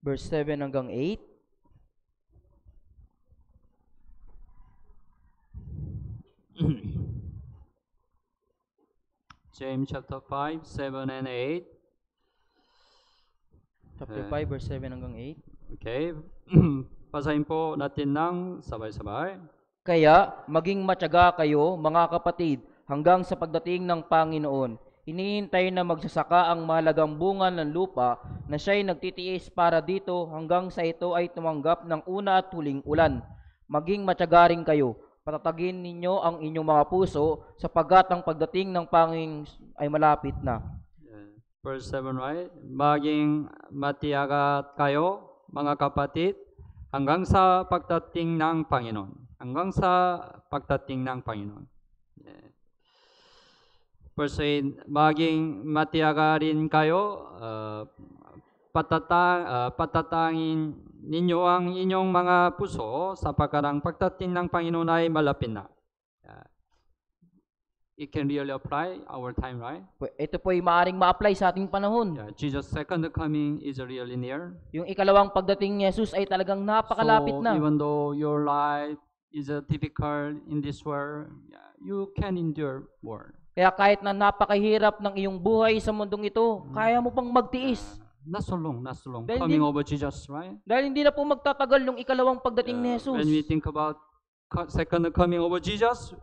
Verse 7 hanggang 8. James chapter 5, 7 and 8. Chapter 5, verse 7 hanggang 8. Okay. Basahin po natin ng sabay-sabay. Kaya, maging matyaga kayo, mga kapatid, hanggang sa pagdating ng Panginoon. Hinihintay na magsasaka ang mahalagang bunga ng lupa na siya'y nagtitiis para dito hanggang sa ito ay tumanggap ng una at huling ulan. Maging matyaga rin kayo. Patatagin ninyo ang inyong mga puso sapagkat ang pagdating ng Panginoon ay malapit na. Verse 7, right? Maging matiyaga kayo, mga kapatid, hanggang sa pagdating ng Panginoon. Hanggang sa pagdating ng Panginoon. Verse 8, maging matiyaga rin kayo, patatangin ninyo ang inyong mga puso sapagkat ang pagdating ng Panginoon ay malapit na. It can really apply our time, right? Ito po ay maaaring ma-apply sa ating panahon. Jesus' second coming is really near. Yung ikalawang pagdating ni Jesus ay talagang napakalapit na. So even though your life is difficult in this world, you can endure more. Kaya kahit na napakahirap ng iyong buhay sa mundong ito, kaya mo pang magtiis. Not so long. Dahil Coming over Jesus, right? Dahil hindi na po magtatagal yung ikalawang pagdating ni Jesus. When we think about second coming over Jesus,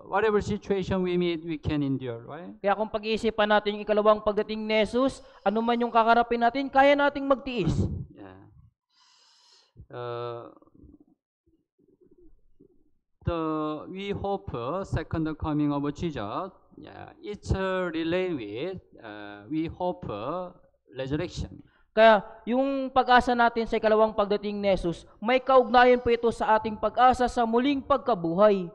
whatever situation we meet, we can endure, right? Kaya kung pag-iisipan natin yung ikalawang pagdating ni Jesus, ano man yung kakarapin natin, kaya nating magtiis. We hope second coming of Jesus. It's related with we hope resurrection. Kaya yung pag-asa natin sa ikalawang pagdating ni Jesus, may kaugnayan po ito sa ating pag-asa sa muling pagkabuhay.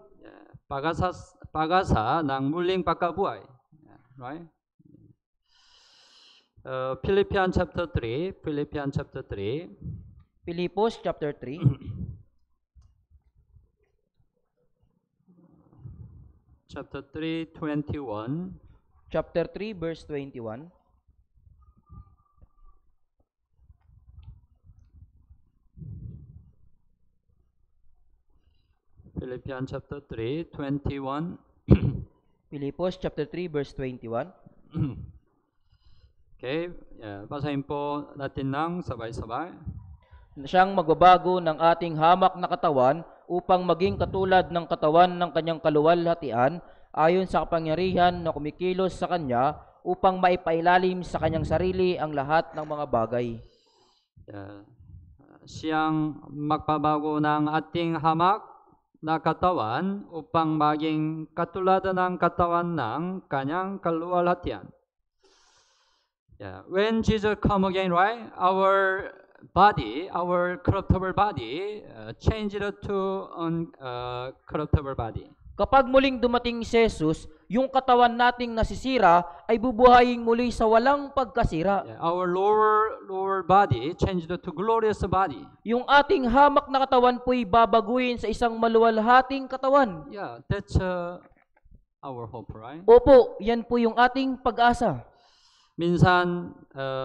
Pag-asa ng muling pagkabuhay. Right? Philippians chapter 3. Pilipos chapter 3. Chapter 3, 21. Chapter 3, verse 21. Philippians chapter 3, 21. Pilipos chapter 3, verse 21. Okay, basahin po natin ng sabay-sabay. Siyang magbabago ng ating hamak na katawan upang maging katulad ng katawan ng kanyang kaluwalhatian ayon sa kapangyarihan na kumikilos sa kanya upang maipailalim sa kanyang sarili ang lahat ng mga bagay. siyang magbabago ng ating hamak na katawan upang maging katulad ng katawan ng kanyang kaluwalhatian. Yeah. When Jesus come again, right, our body, our corruptible body, changed to uncorruptible body. Kapag muling dumating si Jesus, yung katawan nating nasisira ay bubuhayin muli sa walang pagkasira. Yeah. Our lower body changed to glorious body. Yung ating hamak na katawan po'y babaguhin sa isang maluwalhating katawan. Yeah, that's our hope, right? Opo, yan po yung ating pag-asa. Minsan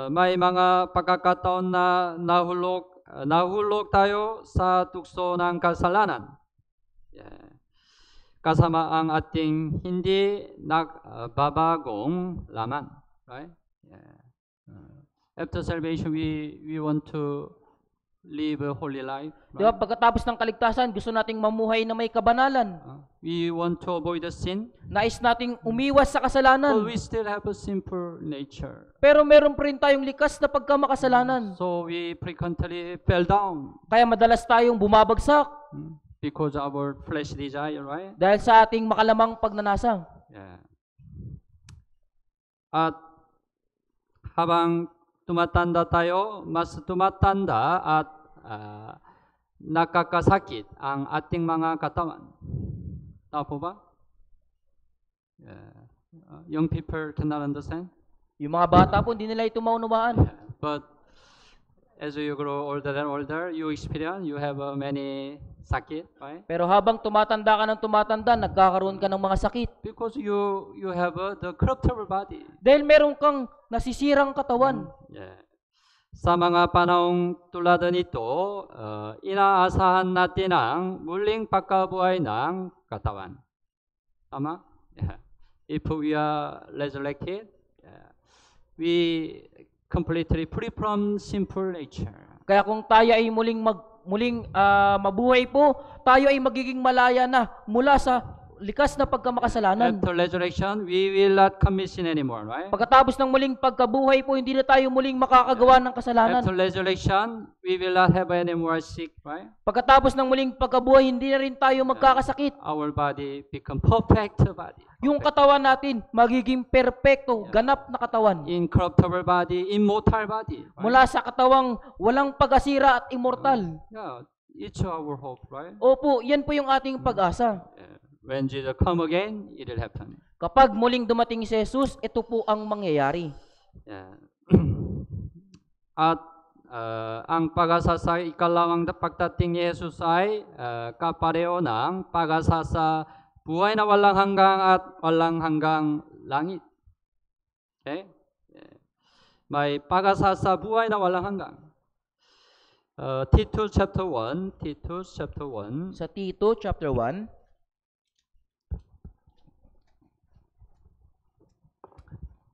may mga pagkakataon na nahulog tayo sa tukso ng kasalanan. Yeah. Kasama ang ating hindi nagbabagong laman, right? Yeah. After salvation, we want to live a holy life. Right? Diba, pagkatapos ng kaligtasan, gusto nating mamuhay na may kabanalan. We want to avoid the sin. Nais nating umiwas sa kasalanan. But we still have a sinful nature. Pero meron pa rin tayong likas na pagkamakasalanan. So we frequently fell down. Kaya madalas tayong bumabagsak. Because of our flesh desire, right? Dahil sa ating makalamang pagnanasa. Yeah. At habang tumatanda tayo, mas tumatanda at nakakasakit ang ating mga katawan. Tama po ba? Yeah. Young people cannot understand. Yung mga bata po, hindi nila ito maunawaan. Yeah. But as you grow older and older, you have many sakit, right? Pero habang tumatanda ka ng tumatanda, nagkakaroon ka ng mga sakit. Because you have the corruptible body. Dahil meron kang nasisirang katawan. Yeah. Sa mga panahong tulad nito, inaasahan natin ang muling pagkabuhay ng katawan. Tama? Yeah. If we are resurrected, we completely free from sinful nature. Kaya kung tayo ay muling mabuhay po, tayo ay magiging malaya na mula sa likas na pagkamakasalanan. After resurrection, we will not commit sin anymore, right? Pagkatapos ng muling pagkabuhay po, hindi na tayo muling makakagawa ng kasalanan. After resurrection, we will not have any more sick, right? Pagkatapos ng muling pagkabuhay, hindi na rin tayo magkakasakit. Our body become perfect body. Yung katawan natin, magiging perpekto, ganap na katawan. Incorruptible body, immortal body. Right? Mula sa katawang walang pag-asira at immortal. Yeah, it's our hope, right? Opo, yan po yung ating pag-asa. When Jesus come again, it will happen. Kapag muling dumating si Jesus, ito po ang mangyayari. Yeah. At ang pag-asa sa ikalawang pagdating ni Jesus ay kapareho ng pag-asa sa buhay na walang hanggang at walang hanggang langit. Okay? Yeah. May pag-asa sa buhay na walang hanggang. Titus chapter 1. Sa Tito chapter 1.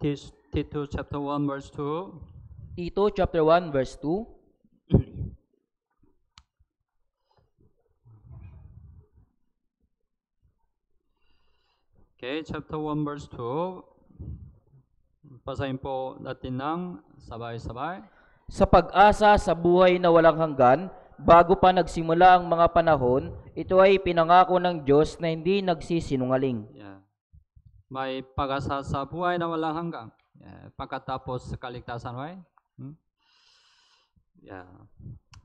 Titus chapter 1 verse 2. Tito chapter 1 verse 2. Okay, chapter 1 verse 2. Basahin po natin ng sabay-sabay. Sa pag-asa sa buhay na walang hanggan, bago pa nagsimula ang mga panahon, ito ay pinangako ng Diyos na hindi nagsisinungaling. Yeah. May pag-asa sa buhay na walang hanggang. Yeah. Pagkatapos sa kaligtasan, right? Yeah.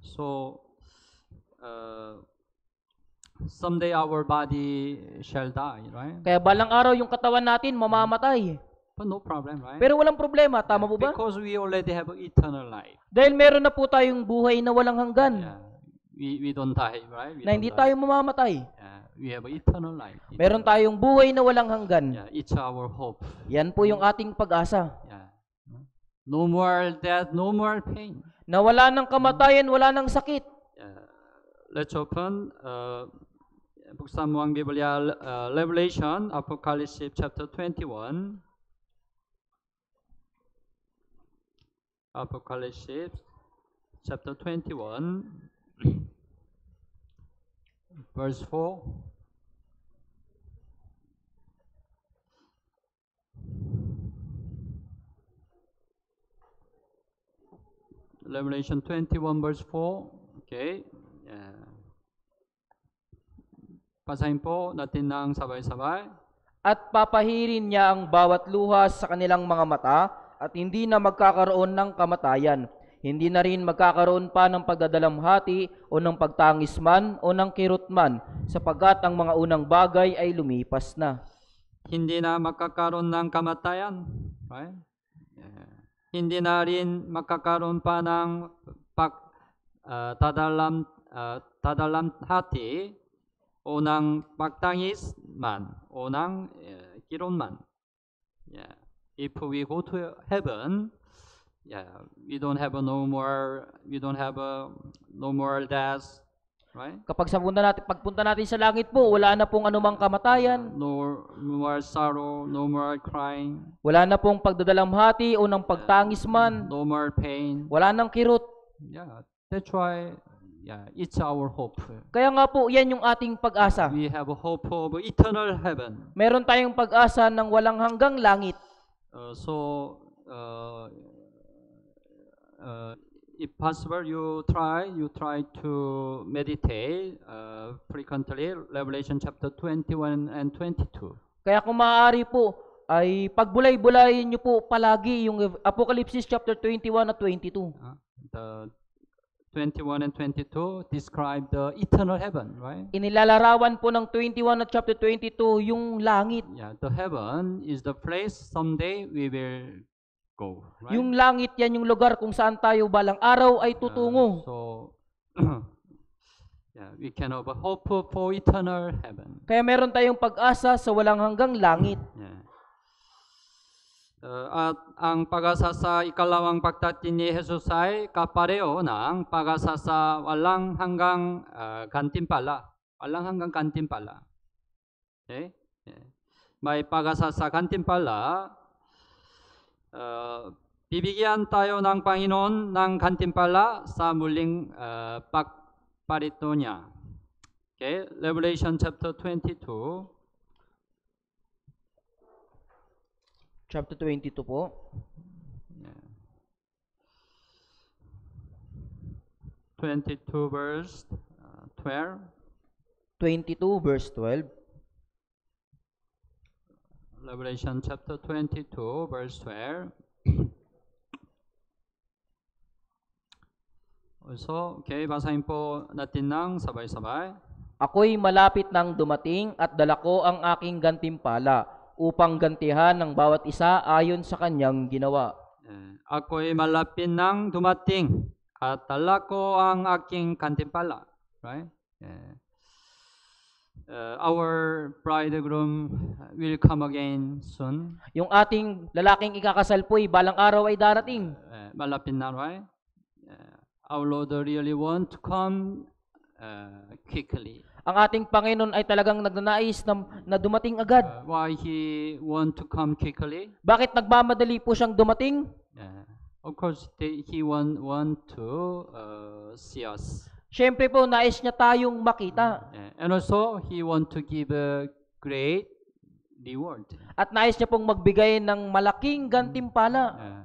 So, someday our body shall die, right? Kaya balang araw yung katawan natin mamamatay. But no problem, right? Pero walang problema, tama po ba? Because we already have eternal life. Dahil meron na po tayong buhay na walang hanggan. Yeah. We don't die, right? Na hindi tayo mamamatay. Yeah. We have eternal life. Meron tayong buhay na walang hanggan. Yeah, it's our hope. Yan po yung ating pag-asa. Yeah. No more death, no more pain. Na wala ng kamatayan, wala ng sakit. Let's open buksan mo ang Biblia, Revelation, Apocalypse chapter 21. Apocalypse chapter 21 verse 4. Revelation 21 verse 4. Okay. Basahin po natin ng sabay-sabay. At papahirin niya ang bawat luha sa kanilang mga mata at hindi na magkakaroon ng kamatayan. Hindi na rin magkakaroon pa ng pagdadalamhati o ng pagtangis man o ng kirot man, sapagkat ang mga unang bagay ay lumipas na. Hindi na magkakaroon ng kamatayan. Right? Hindi na rin magkakaroon pa ng tadalamhati o ng pagtangis man o ng kirot man. If we go to heaven, we don't have no more death, right? Pagpunta natin sa langit po, wala na pong anumang kamatayan. No more sorrow, no more crying. Wala na pong pagdadalamhati o ng pagtangis man. No more pain. Wala nang kirot. That's why, it's our hope. Kaya nga po, yan yung ating pag-asa. We have a hope of eternal heaven. Meron tayong pag-asa ng walang hanggang langit. If possible, you try to meditate frequently Revelation chapter 21 and 22. Kaya kung maaari po, ay pagbulay-bulayin niyo po palagi yung Apocalypse chapter 21 at 22. The 21 and 22 describe the eternal heaven, right? Inilalarawan po ng 21 at chapter 22 yung langit. The heaven is the place someday we will go, right? Yung langit, yan yung lugar kung saan tayo balang araw ay tutungo. We can have a hope for eternal heaven. Kaya meron tayong pag-asa sa walang hanggang langit. At ang pag-asa sa ikalawang pagdating ni Jesus ay kapareho ng pag-asa sa walang hanggang gantimpala. Walang hanggang gantimpala. Okay? May pag-asa sa gantimpala. Bibigyan tayo ng Panginoon ng gantimpala sa muling pagparito niya. Okay? Revelation chapter 22. Chapter 22 po. 22 verse 12. 22 verse 12. Revelation chapter 22 verse 12. Also, okay, basahin po natin ng sabay-sabay. Ako'y malapit nang dumating at dala ko ang aking gantimpala upang gantihan ng bawat isa ayon sa kanyang ginawa. Ako'y malapit nang dumating at dala ko ang aking gantimpala. Right? Our bridegroom will come again soon. Yung ating lalaking ikakasal po'y balang araw ay darating. Malapit na, right? Our Lord really want to come quickly. Ang ating Panginoon ay talagang nagnanais na dumating agad. Why He want to come quickly? Bakit nagmamadali po siyang dumating? Of course, He want to see us. Siyempre po, nais niya tayong makita. And also, He want to give a great reward. At nais niya pong magbigay ng malaking gantimpala.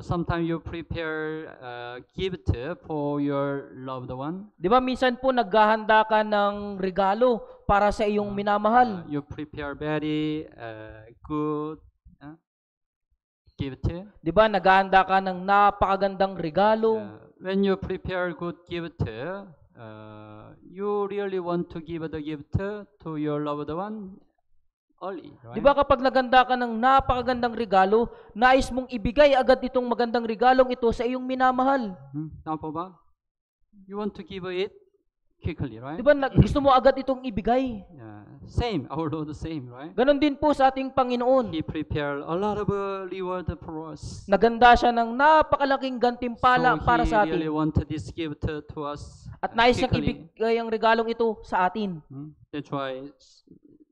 Sometimes you prepare gift for your loved one. Di ba minsan po naghahanda ka ng regalo para sa iyong minamahal? You prepare very good gift. Di ba naghahanda ka ng napakagandang regalo? When you prepare good gift, you really want to give the gift to your loved one early, right? Di ba kapag naganda ka ng napakagandang regalo, nais mong ibigay agad itong magandang regalong ito sa iyong minamahal? Tama po ba? You want to give it quickly, right? Di ba gusto mo agad itong ibigay? Same, our Lord the same, right? Ganon din po sa ating Panginoon. He prepared a lot of reward for us. Naganda siya ng napakalaking gantimpala para sa He really atin. wanted this gift to us At nais niyang quickly. ibigay ang regalong ito sa atin. That's why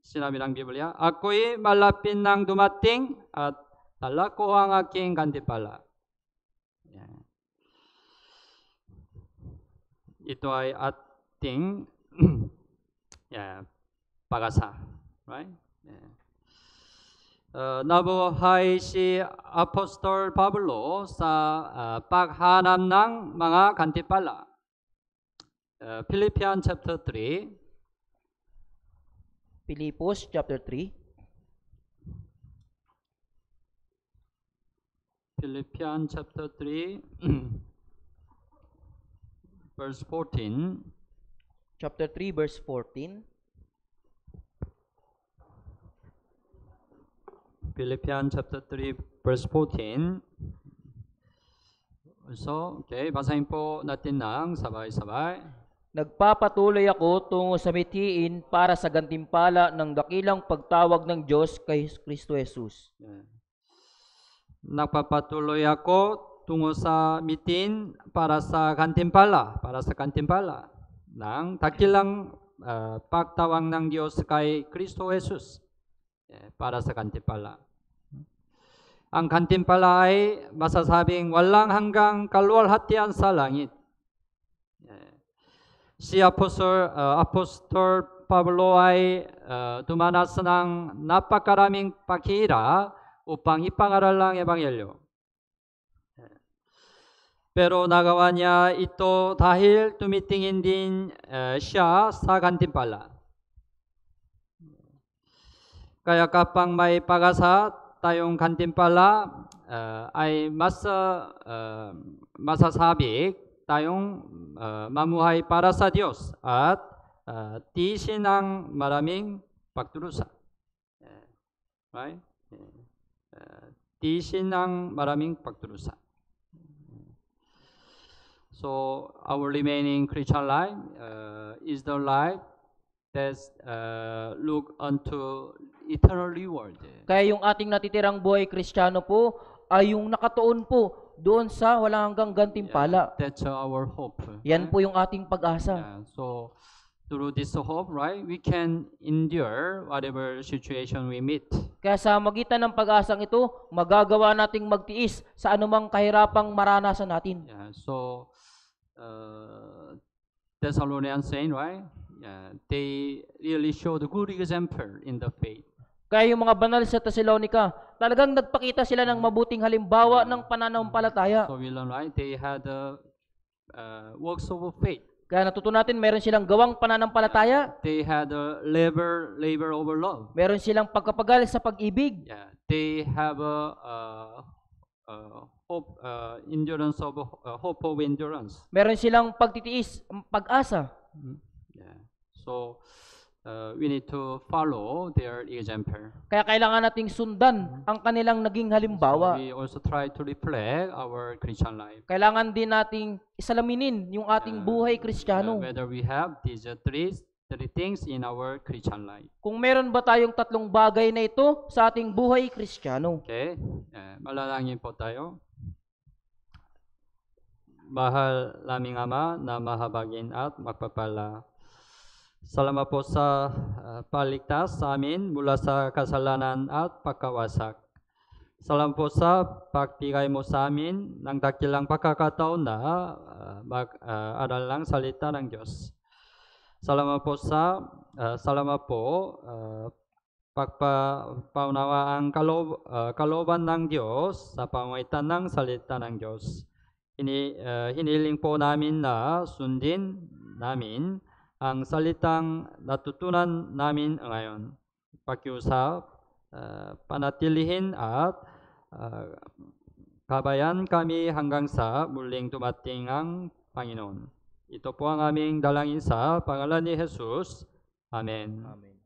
sinabi ng Biblia, ako'y malapit nang dumating at dala ko ang aking gantimpala. Ito ay ating pag-asa. Right? Nabuhay si Apostol Pablo sa paghanap ng mga gantimpala. Philippians chapter 3. Pilipos chapter 3. Philippians chapter 3, verse 14. Chapter 3 verse 14. Philippians chapter 3, verse 14. So, okay, basahin po natin ng sabay-sabay. Nagpapatuloy ako tungo sa mithiin para sa gantimpala ng dakilang pagtawag ng Diyos kay Kristo Jesus. Yeah. Nagpapatuloy ako tungo sa mitin para sa gantimpala ng dakilang pagtawag ng Diyos kay Kristo Jesus. Para sa gantimpala. Ang gantimpala ay masasabing walang hanggang kaluwalhatian sa langit. Si Apostol Pablo ay dumanas ng napakaraming paghihirap upang ipangaral ang Ebanghelyo. Pero nagawa niya ito dahil tumitingin din siya sa gantimpala. Kaya kapag may pag-asa tayong gantimpala ay masasabi tayong mamuhay para sa Diyos at tiisin ang maraming pagdurusa. Right? Tiisin ang maraming pagdurusa. So our remaining Christian life is the life that look unto eternal reward. Kaya yung ating natitirang buhay Kristiyano po ay yung nakatuon po doon sa walang hanggang gantimpala. That's our hope. Yan po yung ating pag-asa. So through this hope, right, we can endure whatever situation we meet. Kaya sa magitan ng pag-asang ito, magagawa nating magtiis sa anumang kahirapang maranasan natin. So Thessalonians saying, right? They really show the good example in the faith. Kaya yung mga banal sa Thessalonica, talagang nagpakita sila ng mabuting halimbawa ng pananampalataya. So we learn, right? They had works of faith. Kaya natutunan natin, meron silang gawang pananampalataya. They had labor of love. Meron silang pagkapagal sa pag-ibig. They have hope, endurance of hope of endurance. Meron silang pagtitiis, pag-asa. So we need to follow their example. Kaya kailangan nating sundan ang kanilang naging halimbawa. So we also try to reflect our Christian life. Kailangan din nating isalaminin yung ating buhay Kristiyano. Whether we have these three things in our Christian life. Kung meron ba tayong tatlong bagay na ito sa ating buhay Kristiyano. Okay, malalangin po tayo. Mahal naming Ama na mahabagin at magpapala. Salamat po sa paligtas sa amin mula sa kasalanan at pagkawasak. Salamat po sa pagbigay mo sa amin ng dakilang pagkakataon na mag-aral ng salita ng Diyos. Salamat po pagpaunawa ang kalooban ng Diyos sa pamamagitan ng salita ng Diyos. Hiniling po namin na sundin namin ang salitang natutunan namin ngayon. Pakiusap, panatilihin at kabayan kami hanggang sa muling dumating ang Panginoon. Ito po ang aming dalangin sa pangalan ni Jesus. Amen. Amen.